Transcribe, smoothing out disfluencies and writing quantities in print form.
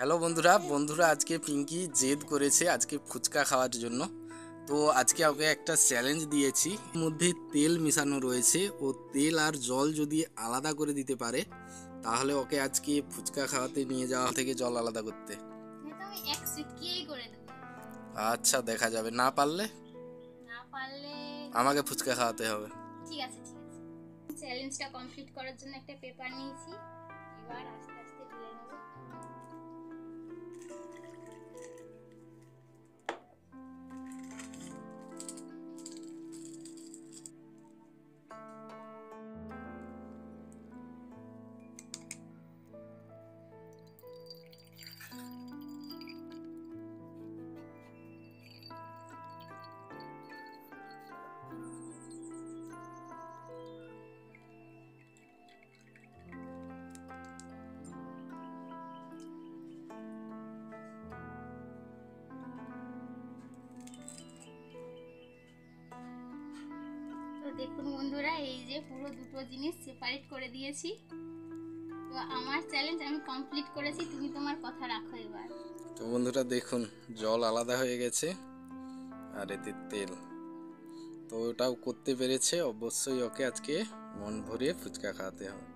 Hello বন্ধুরা বন্ধুরা আজকে পিঙ্কি জেদ করেছে আজকে ফুচকা খাওয়ার জন্য। তো আজকে ওকে একটা চ্যালেঞ্জ দিয়েছি, এর মধ্যে তেল মিশানো রয়েছে, ও তেল আর জল যদি আলাদা করে দিতে পারে তাহলে ওকে আজকে ফুচকা খাওয়াতে নিয়ে যাওয়া থেকে জল আলাদা করতে। এটা আমি এক সিটকেই করে দেব। আচ্ছা দেখা যাবে, না পারলে না পারলে আমাকে ফুচকা খাওয়াতে হবে। ঠিক আছে ঠিক আছে। চ্যালেঞ্জটা কমপ্লিট করার জন্য একটা পেপার নিয়েছি, এবার আস্তে আস্তে ঢেলে নেব। তো দেখুন বন্ধুরা, এই যে পুরো দুটো জিনিস সেপারেট করে দিয়েছি। তো আমার চ্যালেঞ্জ আমি কমপ্লিট করেছি, তুমি তোমার কথা রাখো এবার। তো বন্ধুরা দেখুন, জল আলাদা হয়ে গেছে আর এতে তেল। তো ওটাও করতে পেরেছে, অবশ্যই ওকে আজকে মন ভরিয়ে ফুচকা খাওয়াতে হবে।